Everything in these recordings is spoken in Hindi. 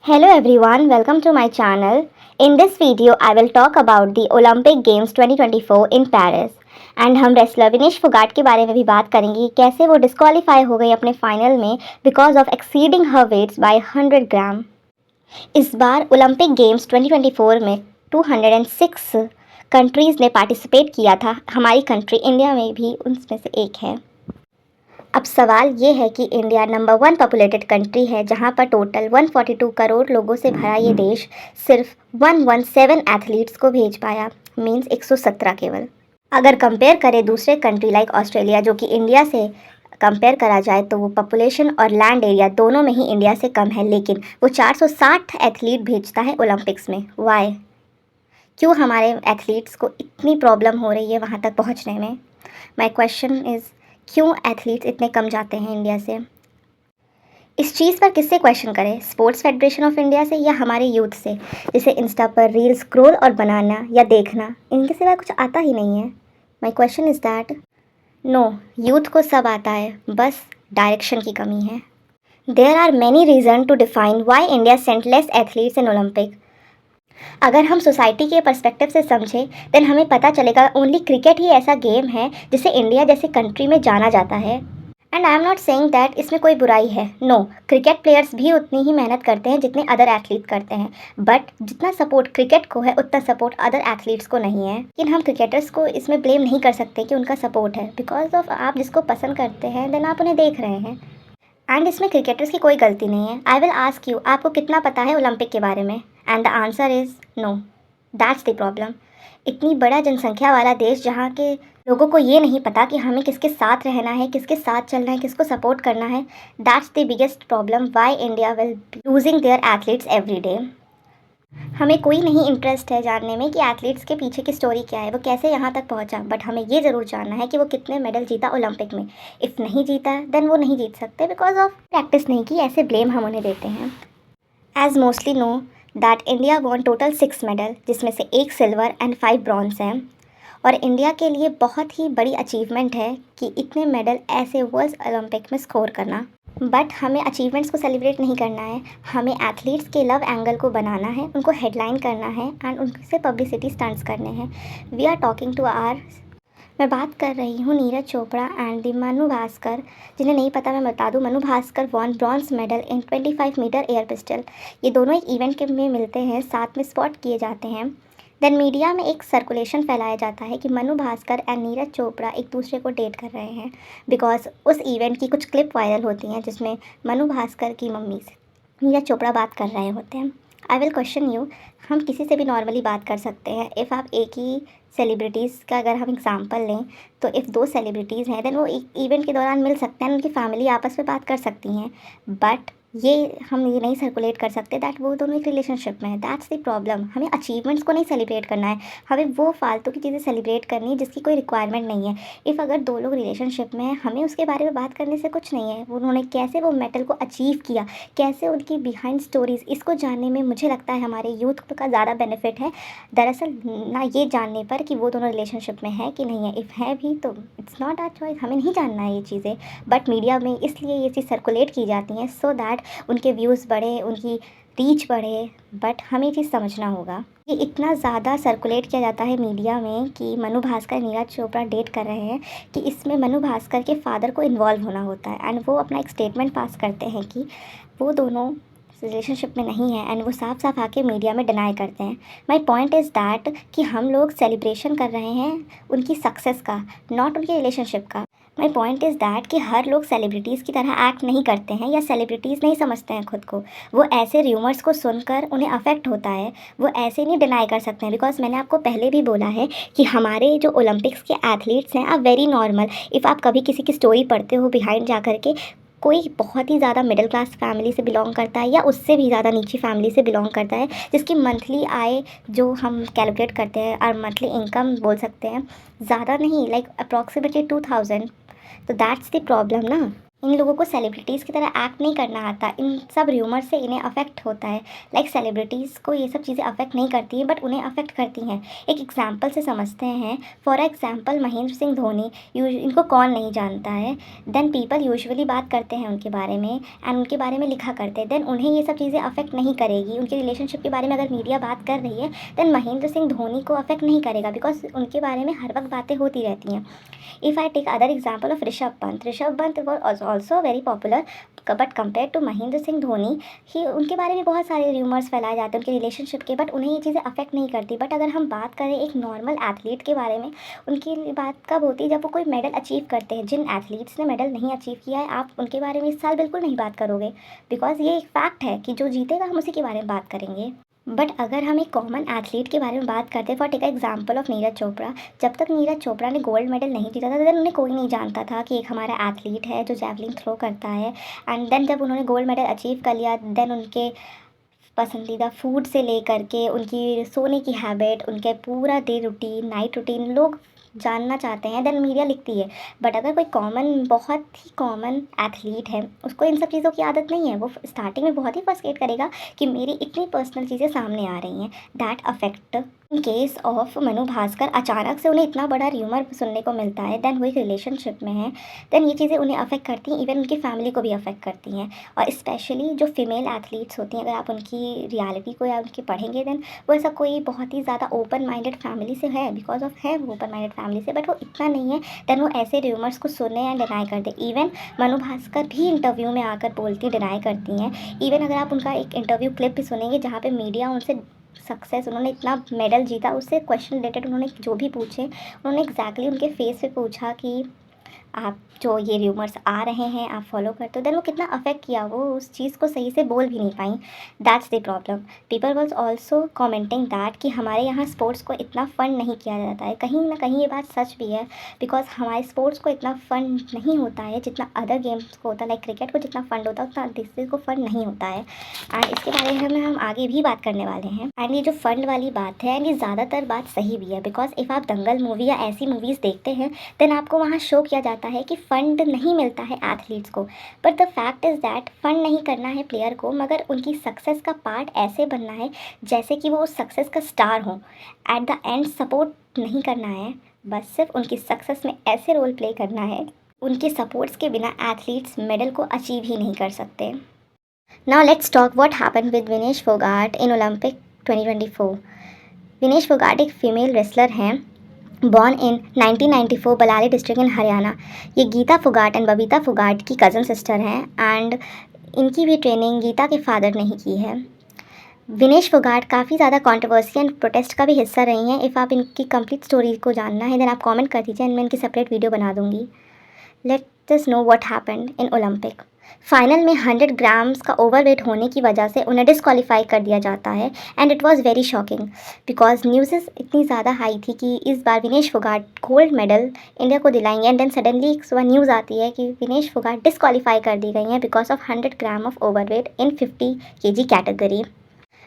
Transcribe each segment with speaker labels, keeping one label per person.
Speaker 1: Hello everyone, welcome to my channel. In this video, I will talk about the Olympic Games 2024 in Paris. And हम रेसलर विनेश फोगाट के बारे में भी बात करेंगे कि कैसे वो डिस्क्वालीफाई हो गई अपने फाइनल में because of exceeding her weights by 100 gram. इस बार ओलंपिक गेम्स 2024 में 206 कंट्रीज़ ने पार्टिसिपेट किया था। हमारी कंट्री इंडिया में भी उनमें से एक है। अब सवाल ये है कि इंडिया नंबर 1 पॉपुलेटेड कंट्री है, जहां पर टोटल 142 करोड़ लोगों से भरा ये देश सिर्फ 117 एथलीट्स को भेज पाया, मींस 117 केवल। अगर कंपेयर करें दूसरे कंट्री लाइक ऑस्ट्रेलिया, जो कि इंडिया से कंपेयर करा जाए, तो वो पॉपुलेशन और लैंड एरिया दोनों में ही इंडिया से कम है, लेकिन वो 460 एथलीट भेजता है ओलंपिक्स में। वाई? क्यों हमारे एथलीट्स को इतनी प्रॉब्लम हो रही है वहाँ तक पहुँचने में? माई क्वेश्चन इज़, क्यों एथलीट्स इतने कम जाते हैं इंडिया से? इस चीज़ पर किससे क्वेश्चन करें? स्पोर्ट्स फेडरेशन ऑफ इंडिया से या हमारे यूथ से, जिसे इंस्टा पर रील स्क्रॉल और बनाना या देखना इनके सिवा कुछ आता ही नहीं है? My question is that no, youth को सब आता है, बस डायरेक्शन की कमी है। There are many reason to define why India sent less athletes in Olympic. अगर हम सोसाइटी के पर्सपेक्टिव से समझें देन हमें पता चलेगा ओनली क्रिकेट ही ऐसा गेम है जिसे इंडिया जैसे कंट्री में जाना जाता है। And I am not saying that इसमें कोई बुराई है। नो, क्रिकेट प्लेयर्स भी उतनी ही मेहनत करते हैं जितने अदर एथलीट करते हैं, बट जितना सपोर्ट क्रिकेट को है उतना सपोर्ट अदर एथलीट्स को नहीं है। लेकिन हम क्रिकेटर्स को इसमें ब्लेम नहीं कर सकते कि उनका सपोर्ट है, बिकॉज ऑफ आप जिसको पसंद करते हैं देन आप उन्हें देख रहे हैं, एंड इसमें क्रिकेटर्स की कोई गलती नहीं है। आई विल आस्क यू, आपको कितना पता है ओलंपिक के बारे में? And the answer is no. That's the problem. इतनी बड़ा जनसंख्या वाला देश जहाँ के लोगों को ये नहीं पता कि हमें किसके साथ रहना है, किसके साथ चलना है, किसको सपोर्ट करना है। That's the biggest problem why India will losing their athletes every day. हमें कोई नहीं इंटरेस्ट है जानने में कि एथलीट्स के पीछे की स्टोरी क्या है, वो कैसे यहाँ तक पहुँचा, बट हमें ये ज़रूर जानना है कि वो कितने मेडल जीता ओलंपिक में। इफ़ नहीं जीता देन वो नहीं जीत सकते बिकॉज ऑफ प्रैक्टिस नहीं की, ऐसे ब्लेम हम उन्हें देते हैं। As mostly no that India won total 6 medal, जिसमें से 1 सिल्वर एंड 5 ब्रॉन्ज हैं, और इंडिया के लिए बहुत ही बड़ी अचीवमेंट है कि इतने मेडल ऐसे वर्ल्ड ओलंपिक में स्कोर करना। बट हमें अचीवमेंट्स को सेलिब्रेट नहीं करना है, हमें एथलीट्स के लव एंगल को बनाना है, उनको हेडलाइन करना है एंड उनसे पब्लिसिटी स्टंट्स करने हैं। We are talking to are मैं बात कर रही हूँ नीरज चोपड़ा एंड दी मनु भास्कर। जिन्हें नहीं पता मैं बता दूँ, Manu Bhaskar won bronze medal in 25 metre air pistol. ये दोनों एक इवेंट के में मिलते हैं, साथ में स्पॉट किए जाते हैं। देन मीडिया में एक सर्कुलेशन फैलाया जाता है कि मनु भास्कर एंड नीरज चोपड़ा एक दूसरे को डेट कर रहे हैं, बिकॉज उस इवेंट की कुछ क्लिप वायरल होती हैं जिसमें मनु भास्कर की मम्मी से नीरज चोपड़ा बात कर रहे होते हैं। आई विल क्वेश्चन यू, हम किसी से भी नॉर्मली बात कर सकते हैं। इफ़ आप एक ही सेलिब्रिटीज़ का अगर हम एग्जांपल लें, तो इफ़ 2 सेलिब्रिटीज़ हैं देन वो एक इवेंट के दौरान मिल सकते हैं, उनकी फैमिली आपस में बात कर सकती हैं, बट हम ये नहीं सर्कुलेट कर सकते दैट वो दोनों एक रिलेशनशिप में है। That's the problem. हमें अचीवमेंट्स को नहीं सेलिब्रेट करना है, हमें वो फालतू की चीज़ें सेलिब्रेट करनी है जिसकी कोई रिक्वायरमेंट नहीं है। इफ़ अगर 2 लोग रिलेशनशिप में हैं, हमें उसके बारे में बात करने से कुछ नहीं है। उन्होंने कैसे वो मेडल को अचीव किया, कैसे उनकी बिहाइंड स्टोरीज़, इसको जानने में मुझे लगता है हमारे यूथ का ज़्यादा बेनिफिट है दरअसल, ना ये जानने पर कि वो दोनों रिलेशनशिप में है कि नहीं है। इफ़ है भी तो इट्स नॉट आवर चॉइस, हमें नहीं जानना है ये चीज़ें, बट मीडिया में इसलिए ये चीज़ सर्कुलेट की जाती हैं सो दैट उनके व्यूज़ बढ़े, उनकी रीच बढ़े। बट हमें ये चीज़ समझना होगा, ये इतना ज़्यादा सर्कुलेट किया जाता है मीडिया में कि मनु भास्कर नीरज चोपड़ा डेट कर रहे हैं, कि इसमें मनु भास्कर के फादर को इन्वॉल्व होना होता है एंड वो अपना एक स्टेटमेंट पास करते हैं कि वो दोनों रिलेशनशिप में नहीं है, एंड वो साफ साफ आके मीडिया में डिनाई करते हैं। माई पॉइंट इज़ दैट कि हम लोग सेलिब्रेशन कर रहे हैं उनकी सक्सेस का, नॉट उनके रिलेशनशिप का। माई पॉइंट इज़ दैट कि हर लोग सेलिब्रिटीज़ की तरह एक्ट नहीं करते हैं या सेलिब्रिटीज़ नहीं समझते हैं खुद को। वो ऐसे र्यूमर्स को सुनकर उन्हें अफेक्ट होता है, वो ऐसे नहीं डिनाई कर सकते हैं, बिकॉज मैंने आपको पहले भी बोला है कि हमारे जो ओलंपिक्स के एथलीट्स हैं आर वेरी नॉर्मल। इफ़ आप कभी किसी की स्टोरी पढ़ते हो बिहाइंड जा कर के, कोई बहुत ही ज़्यादा मिडिल क्लास फैमिली से बिलोंग करता है या उससे भी ज़्यादा नीची फैमिली से बिलोंग करता है, जिसकी मंथली आय जो हम कैलकुलेट करते हैं और मंथली इनकम बोल सकते हैं, ज़्यादा नहीं, लाइक अप्रॉक्सीमेटली 2000। तो दैट्स द प्रॉब्लम ना। इन लोगों को सेलिब्रिटीज़ की तरह एक्ट नहीं करना आता, इन सब र्यूमर से इन्हें अफेक्ट होता है। लाइक सेलिब्रिटीज़ को ये सब चीज़ें अफेक्ट नहीं करती हैं, बट उन्हें अफेक्ट करती हैं। एक एग्जांपल से समझते हैं। फॉर एग्जांपल महेंद्र सिंह धोनी, इनको कौन नहीं जानता है। देन पीपल यूजुअली बात करते हैं उनके बारे में एंड उनके बारे में लिखा करते हैं। देन उन्हें ये सब चीज़ें अफेक्ट नहीं करेगी। उनके रिलेशनशिप के बारे में अगर मीडिया बात कर रही है, देन महेंद्र सिंह धोनी को अफेक्ट नहीं करेगा, बिकॉज उनके बारे में हर वक्त बातें होती रहती हैं। If I take other example of Rishabh Pant was also very popular, but compare to Mahendra Singh Dhoni ही उनके बारे में बहुत सारे र्यूमर्स फैलाए जाते हैं उनके रिलेशनशिप के, बट उन्हें ये चीज़ें अफेक्ट नहीं करती। बट अगर हम बात करें एक नॉर्मल एथलीट के बारे में, उनकी बात कब होती है जब वो कोई मेडल अचीव करते हैं। जिन एथलीट्स ने मेडल नहीं अचीव किया है, आप उनके बारे में इस साल बिल्कुल नहीं बात करोगे, बिकॉज ये एक फैक्ट है कि जो जीतेगा हम उसी के बारे में बात करेंगे। बट अगर हम एक कॉमन एथलीट के बारे में बात करते हैं, for take example of Neeraj Chopra, जब तक नीरज चोपड़ा ने गोल्ड मेडल नहीं जीता था, देन उन्हें कोई नहीं जानता था कि एक हमारा एथलीट है जो जैवलिन थ्रो करता है। एंड देन जब उन्होंने गोल्ड मेडल अचीव कर लिया, देन उनके पसंदीदा फूड से लेकर के उनकी सोने की हैबिट, उनके पूरा डे रूटीन, नाइट रूटीन लोग जानना चाहते हैं। देन मीडिया लिखती है। बट अगर कोई बहुत ही कॉमन एथलीट है, उसको इन सब चीज़ों की आदत नहीं है, वो स्टार्टिंग में बहुत ही फ्रस्ट्रेट करेगा कि मेरी इतनी पर्सनल चीज़ें सामने आ रही हैं। That affect in case of Manu Bhaskar, अचानक से उन्हें इतना बड़ा र्यूमर सुनने को मिलता है, देन वो एक रिलेशनशिप में है, देन ये चीज़ें उन्हें अफेक्ट करती हैं, इवन उनकी फैमिली को भी अफेक्ट करती हैं। और स्पेशली जो फीमेल एथलीट्स होती हैं, अगर आप उनकी रियलिटी को या उनकी पढ़ेंगे, देन वो ऐसा कोई बहुत ही ज़्यादा ओपन माइंडेड फैमिली से है, बिकॉज ऑफ है वो ओपन माइंडेड फैमिली से, बट वो इतना नहीं है। देन वो ऐसे र्यूमर्स को सुने एंड डिनाई कर दे। इवन मनु भास्कर भी इंटरव्यू में आकर बोलती डिनाई करती हैं। इवन अगर आप उनका एक इंटरव्यू क्लिप भी सुनेंगे जहाँ पे मीडिया उनसे सक्सेस, उन्होंने इतना मेडल जीता, उससे क्वेश्चन रिलेटेड उन्होंने जो भी पूछे, उन्होंने एग्जैक्टली उनके फेस पे पूछा कि आप जो ये र्यूमर्स आ रहे हैं आप फॉलो करते हो, देन वो कितना अफेक्ट किया, वो उस चीज़ को सही से बोल भी नहीं पाई। That's the problem. People was also commenting that कि हमारे यहाँ स्पोर्ट्स को इतना फंड नहीं किया जाता है। कहीं ना कहीं ये बात सच भी है, बिकॉज हमारे स्पोर्ट्स को इतना फंड नहीं होता है जितना अदर गेम्स को होता है। लाइक क्रिकेट को जितना फंड होता है उतना दिस को फंड नहीं होता है। एंड इसके बारे में हम आगे भी बात करने वाले हैं। एंड ये जो फंड वाली बात है, एंड ये ज़्यादातर बात सही भी है, बिकॉज इफ़ आप दंगल मूवी या ऐसी मूवीज़ देखते हैं, देन आपको वहाँ शो किया जाता है कि फ़ंड नहीं मिलता है एथलीट्स को। But the fact is that fund नहीं करना है प्लेयर को, मगर उनकी सक्सेस का पार्ट ऐसे बनना है जैसे कि वो उस सक्सेस का स्टार हो। एट द एंड सपोर्ट नहीं करना है, बस सिर्फ उनकी सक्सेस में ऐसे रोल प्ले करना है, उनके सपोर्ट्स के बिना एथलीट्स मेडल को अचीव ही नहीं कर सकते। Now let's talk what happened with Vinesh Phogat in Olympic 2024। Vinesh Phogat एक फीमेल रेसलर हैं, born in 1994 बलाली district in Haryana. ये गीता फोगाट एंड बबीता फोगाट की कज़न सिस्टर हैं, एंड इनकी भी ट्रेनिंग गीता के फादर ने ही की है। विनेश फोगाट काफ़ी ज़्यादा कंट्रोवर्सी एंड प्रोटेस्ट का भी हिस्सा रही हैं। इफ़ आप इनकी कंप्लीट स्टोरी को जानना है, देन आप कमेंट कर दीजिए एंड मैं इनकी सेपरेट वीडियो बना दूँगी। Let us know what happened in Olympic. Final में 100 ग्राम्स का ओवरवेट होने की वजह से उन्हें डिस्क्वालीफाई कर दिया जाता है, and it was very shocking because news इतनी ज़्यादा हाई थी कि इस बार Vinesh Phogat gold medal India को दिलाएंगे, एंड देन सडनली एक सुबह न्यूज़ आती है कि विनेश फोगाट डिस्क्वालीफाई कर दी गई हैं because of 100 gram of overweight in 50 KG category.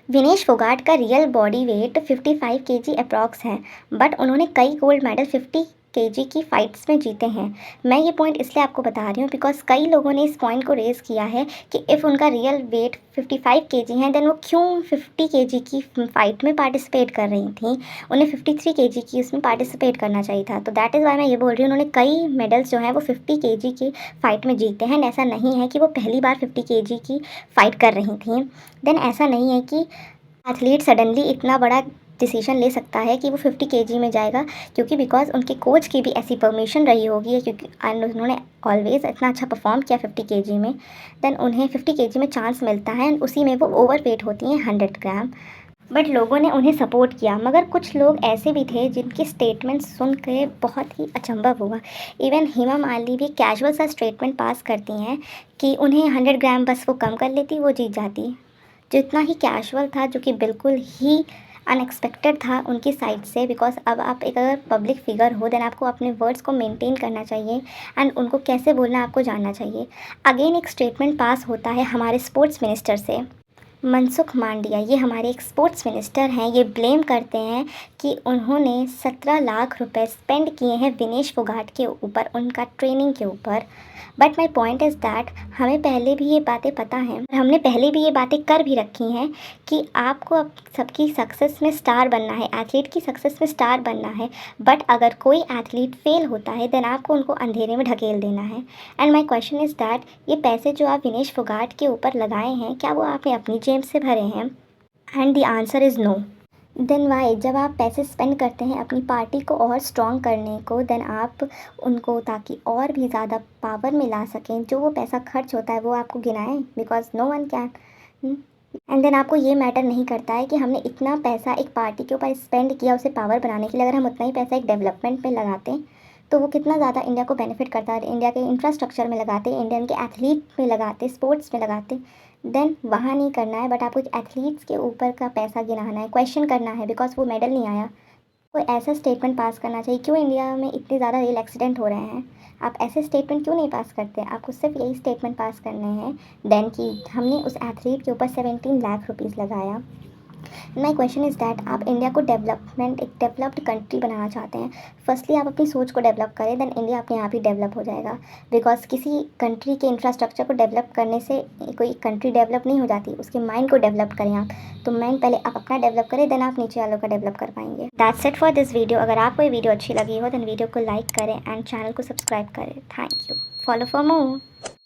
Speaker 1: Vinesh Phogat का real body weight 55 KG approx है, बट उन्होंने कई गोल्ड मेडल 50 केजी की फ़ाइट्स में जीते हैं। मैं ये पॉइंट इसलिए आपको बता रही हूँ बिकॉज कई लोगों ने इस पॉइंट को रेज़ किया है कि इफ़ उनका रियल वेट 55 केजी है, देन वो क्यों 50 केजी की फ़ाइट में पार्टिसिपेट कर रही थी, उन्हें 53 केजी की उसमें पार्टिसिपेट करना चाहिए था। तो दैट इज़ वाई मैं ये बोल रही हूँ, उन्होंने कई मेडल्स जो हैं वो 50 केजी की फ़ाइट में जीते हैं। ऐसा नहीं है कि वो पहली बार 50 केजी की फ़ाइट कर रही थी। देन ऐसा नहीं है कि एथलीट सडनली इतना बड़ा डिसीजन ले सकता है कि वो 50 केजी में जाएगा, क्योंकि बिकॉज उनके कोच की भी ऐसी परमिशन रही होगी, क्योंकि उन्होंने ऑलवेज़ इतना अच्छा परफॉर्म किया 50 केजी में, देन उन्हें 50 केजी में चांस मिलता है, एंड उसी में वो ओवर वेट होती हैं 100 ग्राम। बट लोगों ने उन्हें सपोर्ट किया, मगर कुछ लोग ऐसे भी थे जिनके स्टेटमेंट सुन के बहुत ही अचंभव हुआ। इवन हेमा मालिनी भी कैजुअल सा स्टेटमेंट पास करती हैं कि उन्हें 100 ग्राम बस वो कम कर लेती, वो जीत जाती, जो इतना ही कैजुअल था, जो कि बिल्कुल ही अनएक्सपेक्टेड था उनकी साइड से। बिकॉज अब आप एक अगर पब्लिक फिगर हो, देन आपको अपने वर्ड्स को मेंटेन करना चाहिए, एंड उनको कैसे बोलना आपको जानना चाहिए। अगेन एक स्टेटमेंट पास होता है हमारे स्पोर्ट्स मिनिस्टर से मनसुख मांडविया, ये हमारे एक स्पोर्ट्स मिनिस्टर हैं, ये ब्लेम करते हैं कि उन्होंने 17 लाख रुपए स्पेंड किए हैं विनेश फोगाट के ऊपर, उनका ट्रेनिंग के ऊपर। But my point is that हमें पहले भी ये बातें पता हैं, हमने पहले भी ये बातें कर भी रखी हैं कि आपको अब सबकी सक्सेस में स्टार बनना है, एथलीट की सक्सेस में स्टार बनना है। बट अगर कोई एथलीट फेल होता है देन आपको उनको अंधेरे में ढकेल देना है। And my question is that ये पैसे जो आप विनेश फोगाट के ऊपर लगाए हैं, क्या वो आपने अपनी जेब से भरे हैं? And the answer is no. Then why, जब आप पैसे स्पेंड करते हैं अपनी पार्टी को और स्ट्रॉन्ग करने को, देन आप उनको ताकि और भी ज़्यादा पावर में ला सकें, जो वो पैसा खर्च होता है वो आपको गिनाएं, because no one can. And then आपको ये मैटर नहीं करता है कि हमने इतना पैसा एक पार्टी के ऊपर स्पेंड किया उसे पावर बनाने के लिए, अगर हम उतना ही पैसा एक डेवलपमेंट में लगाते हैं तो वो कितना ज़्यादा इंडिया को बेनिफिट करता है। इंडिया के इंफ्रास्ट्रक्चर में लगाते, इंडियन के एथलीट में लगाते, स्पोर्ट्स में लगाते। देन वहाँ नहीं करना है, बट आपको एक एथलीट्स के ऊपर का पैसा गिनाना है, क्वेश्चन करना है बिकॉज वो मेडल नहीं आया। कोई ऐसा स्टेटमेंट पास करना चाहिए, क्यों इंडिया में इतने ज़्यादा रेल एक्सीडेंट हो रहे हैं, आप ऐसे स्टेटमेंट क्यों नहीं पास करते? आपको सिर्फ यही स्टेटमेंट पास करने हैं देन कि हमने उस एथलीट के ऊपर 17 लाख रुपीज़ लगाया। माई क्वेश्चन इज़ दैट आप इंडिया को डेवलपमेंट, एक डेवलप्ड कंट्री बनाना चाहते हैं, फर्स्टली आप अपनी सोच को डेवलप करें, देन इंडिया अपने आप ही डेवलप हो जाएगा। बिकॉज किसी कंट्री के इंफ्रास्ट्रक्चर को डेवलप करने से कोई कंट्री डेवलप नहीं हो जाती, उसके माइंड को डेवलप करें आप। तो माइंड पहले आप अपना डेवलप करें, देन आप नीचे वालों का डेवलप कर पाएंगे। That's it for this video. अगर आपको ये वीडियो अच्छी लगी हो देन वीडियो को लाइक करें एंड चैनल को सब्सक्राइब करें। Thank you. Follow for more.